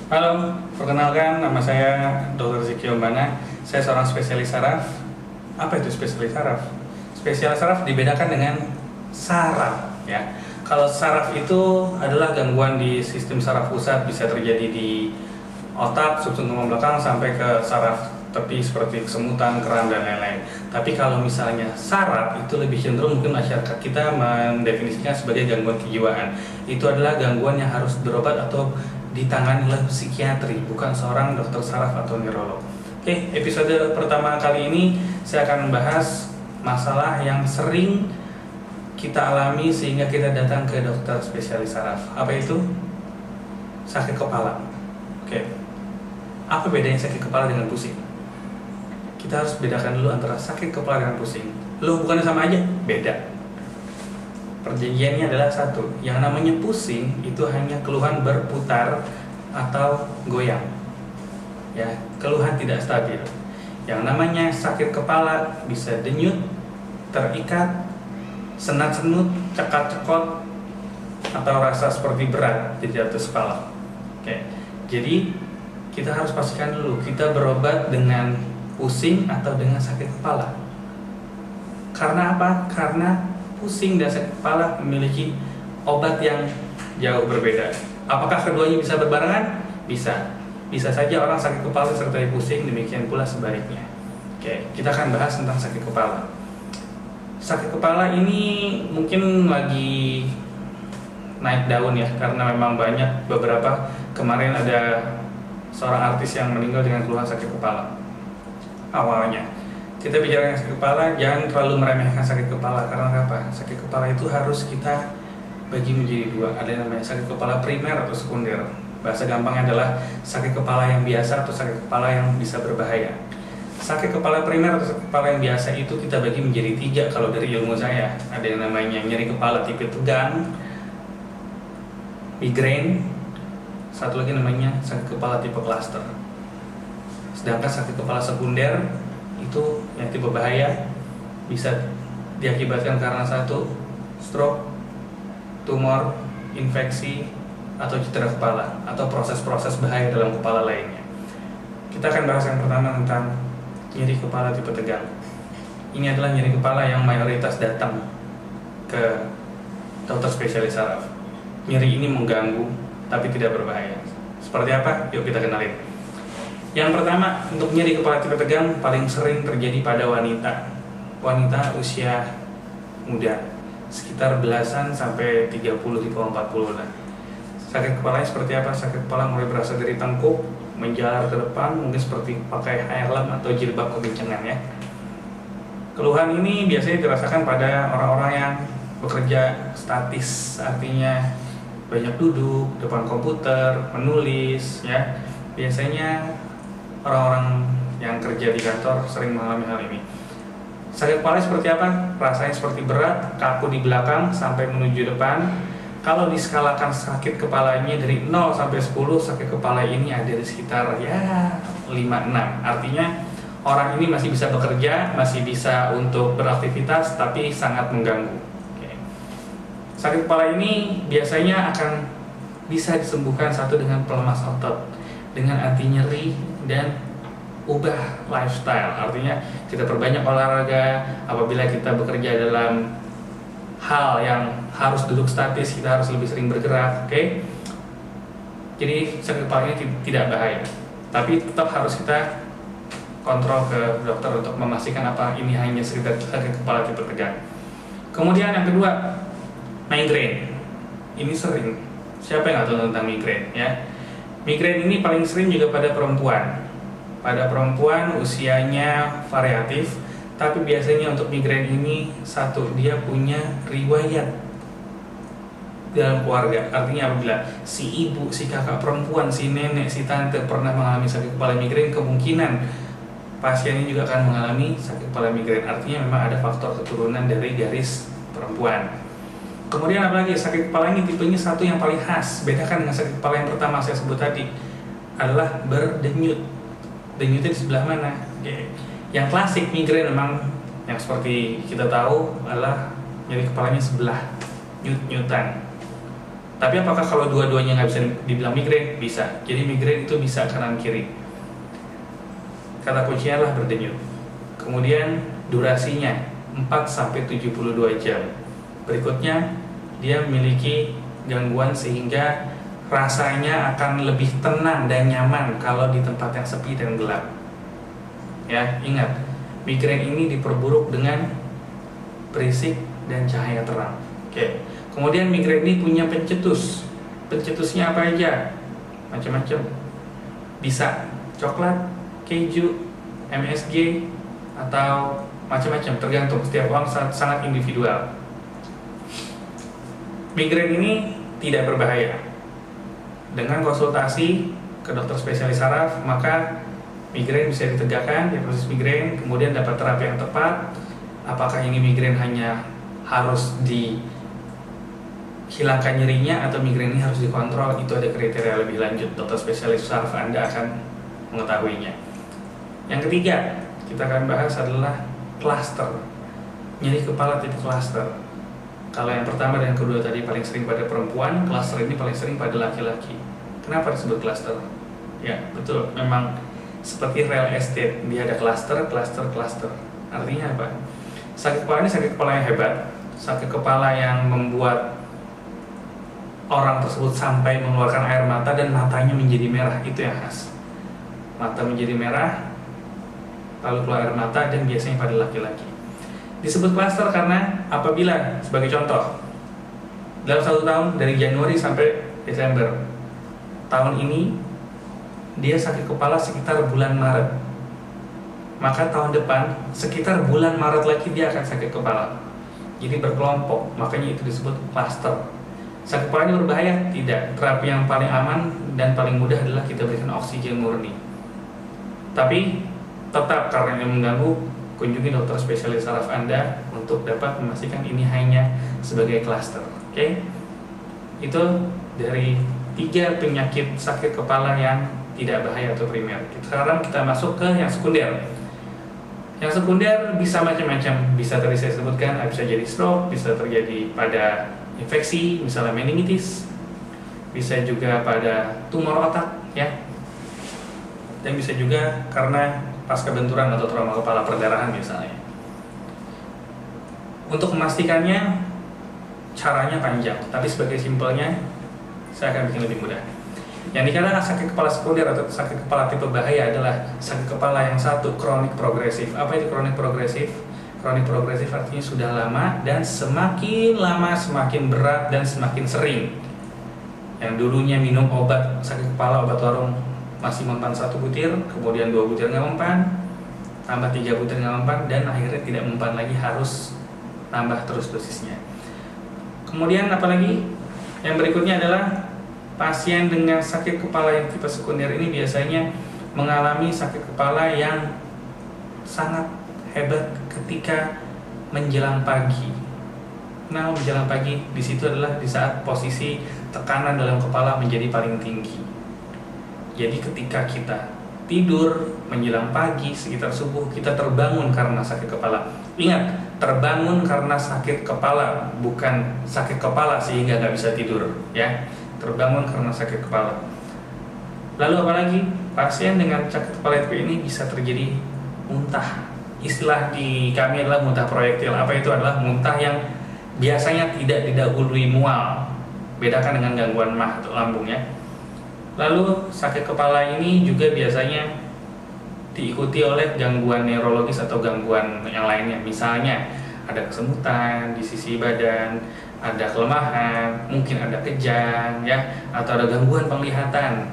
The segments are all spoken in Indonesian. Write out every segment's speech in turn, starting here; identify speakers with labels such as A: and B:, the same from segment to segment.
A: Halo, perkenalkan nama saya Dr. Ziki Ombana. Saya seorang spesialis saraf. Apa itu spesialis saraf? Spesialis saraf dibedakan dengan saraf, ya. Kalau saraf itu adalah gangguan di sistem saraf pusat, bisa terjadi di otak, subsum tulang belakang sampai ke saraf tepi seperti kesemutan, keram dan lain-lain. Tapi kalau misalnya saraf itu lebih cenderung mungkin masyarakat kita mendefinisikan sebagai gangguan kejiwaan. Itu adalah gangguan yang harus berobat atau ditangani oleh psikiatri, bukan seorang dokter saraf atau neurolog. Oke, episode pertama kali ini saya akan membahas masalah yang sering kita alami sehingga kita datang ke dokter spesialis saraf. Apa itu? Sakit kepala. Oke. Apa bedanya sakit kepala dengan pusing? Kita harus bedakan dulu antara sakit kepala dengan pusing. Loh, bukannya sama aja? Beda. Perjanjiannya adalah satu, yang namanya pusing itu hanya keluhan berputar atau goyang, ya, keluhan tidak stabil. Yang namanya sakit kepala bisa denyut, terikat, senat-senut, cekak-cekot, atau rasa seperti berat di atas kepala. Oke, jadi kita harus pastikan dulu kita berobat dengan pusing atau dengan sakit kepala. Karena apa? Karena pusing dan sakit kepala memiliki obat yang jauh berbeda. Apakah keduanya bisa berbarengan? Bisa. Bisa saja orang sakit kepala sertai pusing, demikian pula sebaliknya. Oke, kita akan bahas tentang sakit kepala. Sakit kepala ini mungkin lagi naik daun ya, karena memang banyak beberapa. Kemarin ada seorang artis yang meninggal dengan keluhan sakit kepala. Awalnya kita bicara sakit kepala, jangan terlalu meremehkan sakit kepala. Karena apa? Sakit kepala itu harus kita bagi menjadi dua. Ada yang namanya sakit kepala primer atau sekunder. Bahasa gampangnya adalah sakit kepala yang biasa atau sakit kepala yang bisa berbahaya. Sakit kepala primer atau sakit kepala yang biasa itu kita bagi menjadi tiga kalau dari ilmu saya. Ada yang namanya nyeri kepala tipe tegang, migrain, satu lagi namanya sakit kepala tipe cluster. Sedangkan sakit kepala sekunder itu yang tipe bahaya, bisa diakibatkan karena satu, stroke, tumor, infeksi, atau cedera kepala, atau proses-proses bahaya dalam kepala lainnya. Kita akan bahas yang pertama tentang nyeri kepala tipe tegang. Ini adalah nyeri kepala yang mayoritas datang ke dokter spesialis saraf. Nyeri ini mengganggu tapi tidak berbahaya. Seperti apa? Yuk kita kenalin. Yang pertama, untuk nyeri kepala tipe tegang paling sering terjadi pada wanita usia muda, sekitar belasan sampai 30 di bawah 40 lah. Sakit kepalanya seperti apa? Sakit kepala mulai berasal dari tengkuk, menjalar ke depan, mungkin seperti pakai helm atau jilbab kekencangan ya. Keluhan ini biasanya dirasakan pada orang-orang yang bekerja statis, artinya banyak duduk depan komputer, menulis ya. Biasanya orang-orang yang kerja di kantor sering mengalami hal ini. Sakit kepala seperti apa? Rasanya seperti berat, kaku di belakang sampai menuju depan. Kalau diskalakan sakit kepalanya dari 0 sampai 10, sakit kepala ini ada di sekitar ya 5-6. Artinya orang ini masih bisa bekerja, masih bisa untuk beraktivitas, tapi sangat mengganggu. Oke. Sakit kepala ini biasanya akan bisa disembuhkan satu dengan pelemas otot, dengan anti nyeri, dan ubah lifestyle. Artinya kita perbanyak olahraga. Apabila kita bekerja dalam hal yang harus duduk statis, kita harus lebih sering bergerak. Oke? Jadi sakit kepala ini tidak bahaya, tapi tetap harus kita kontrol ke dokter untuk memastikan apa ini hanya sekedar sakit kepala tipe tegang. Kemudian yang kedua, migrain. Ini sering. Siapa yang nggak tahu tentang migrain ya? Migrain ini paling sering juga pada perempuan. Pada perempuan usianya variatif, tapi biasanya untuk migrain ini satu, dia punya riwayat dalam keluarga. Artinya apabila si ibu, si kakak perempuan, si nenek, si tante pernah mengalami sakit kepala migrain, kemungkinan pasien ini juga akan mengalami sakit kepala migrain. Artinya memang ada faktor keturunan dari garis perempuan. Kemudian apalagi sakit kepala ini tipenya satu yang paling khas, bedakan dengan sakit kepala yang pertama saya sebut tadi, adalah berdenyut. Denyutnya di sebelah mana? Oke. Yang klasik migrain memang yang seperti kita tahu adalah nyeri kepalanya sebelah, nyut-nyutan. Tapi apakah kalau dua-duanya nggak bisa dibilang migrain? Bisa. Jadi migrain itu bisa kanan kiri. Kata kuncinya adalah berdenyut. Kemudian durasinya 4-72 jam. Berikutnya, dia memiliki gangguan sehingga rasanya akan lebih tenang dan nyaman kalau di tempat yang sepi dan gelap. Ya, ingat, migrain ini diperburuk dengan berisik dan cahaya terang. Oke. Kemudian migrain ini punya pencetus. Pencetusnya apa aja? Macam-macam. Bisa coklat, keju, MSG, atau macam-macam, tergantung, setiap orang sangat individual. Migrain ini tidak berbahaya. Dengan konsultasi ke dokter spesialis saraf, maka migrain bisa ditegakkan, diagnosis migrain, kemudian dapat terapi yang tepat. Apakah ini migrain hanya harus dihilangkan nyerinya atau migrain ini harus dikontrol, itu ada kriteria lebih lanjut. Dokter spesialis saraf Anda akan mengetahuinya. Yang ketiga, kita akan bahas adalah cluster. Nyeri kepala tipe cluster. Kalau yang pertama dan kedua tadi paling sering pada perempuan, cluster ini paling sering pada laki-laki. Kenapa disebut cluster? Ya, betul. Memang seperti real estate, dia ada cluster. Artinya apa? Sakit kepala ini sakit kepala yang hebat, sakit kepala yang membuat orang tersebut sampai mengeluarkan air mata dan matanya menjadi merah. Itu yang khas. Mata menjadi merah, lalu keluar air mata, dan biasanya pada laki-laki. Disebut cluster karena apabila, sebagai contoh, dalam 1 tahun dari Januari sampai Desember tahun ini, dia sakit kepala sekitar bulan Maret, maka tahun depan sekitar bulan Maret lagi dia akan sakit kepala. Jadi berkelompok, makanya itu disebut cluster. Sakit kepala ini berbahaya? Tidak. Terapi yang paling aman dan paling mudah adalah kita berikan oksigen murni. Tapi tetap karena ini mengganggu, kunjungi dokter spesialis saraf Anda untuk dapat memastikan ini hanya sebagai cluster. Oke? Itu dari 3 penyakit sakit kepala yang tidak bahaya atau primer. Sekarang kita masuk ke yang sekunder. Yang sekunder bisa macam-macam. Bisa tadi saya sebutkan, bisa jadi stroke, bisa terjadi pada infeksi, misalnya meningitis, bisa juga pada tumor otak, ya, dan bisa juga karena pasca benturan atau trauma kepala perdarahan misalnya. Untuk memastikannya, caranya panjang, tapi sebagai simpelnya saya akan bikin lebih mudah. Yang dikatakan sakit kepala sekunder atau sakit kepala tipe bahaya adalah sakit kepala yang satu, kronik progresif. Apa itu kronik progresif? Kronik progresif artinya sudah lama dan semakin lama semakin berat dan semakin sering. Yang dulunya minum obat sakit kepala, obat warung, masih mempan 1 butir, kemudian 2 butir nggak mempan, tambah 3 butir nggak mempan, dan akhirnya tidak mempan lagi, harus tambah terus dosisnya. Kemudian apalagi? Yang berikutnya adalah pasien dengan sakit kepala yang tipe sekunder ini biasanya mengalami sakit kepala yang sangat hebat ketika menjelang pagi. Nah, menjelang pagi di situ adalah di saat posisi tekanan dalam kepala menjadi paling tinggi. Jadi ketika kita tidur menjelang pagi sekitar subuh, kita terbangun karena sakit kepala. Ingat, terbangun karena sakit kepala, bukan sakit kepala sehingga nggak bisa tidur, ya. Terbangun karena sakit kepala. Lalu apalagi? Pasien dengan sakit kepala ini bisa terjadi muntah. Istilah di kami adalah muntah proyektil. Apa itu? Adalah muntah yang biasanya tidak didahului mual. Bedakan dengan gangguan mah atau lambung, ya. Lalu sakit kepala ini juga biasanya diikuti oleh gangguan neurologis atau gangguan yang lainnya. Misalnya ada kesemutan di sisi badan, ada kelemahan, mungkin ada kejang, ya, atau ada gangguan penglihatan.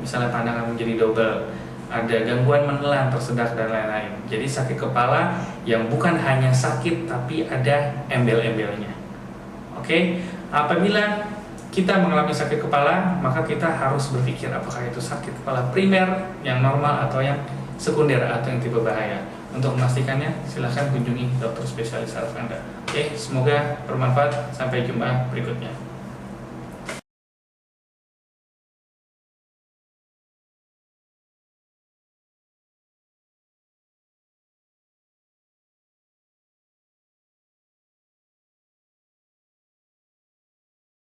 A: Misalnya pandangan menjadi double, ada gangguan menelan, tersedak, dan lain-lain. Jadi sakit kepala yang bukan hanya sakit tapi ada embel-embelnya. Oke, apabila kita mengalami sakit kepala, maka kita harus berpikir apakah itu sakit kepala primer yang normal atau yang sekunder atau yang tipe bahaya. Untuk memastikannya, silahkan kunjungi dokter spesialis saraf Anda. Oke, semoga bermanfaat. Sampai jumpa berikutnya.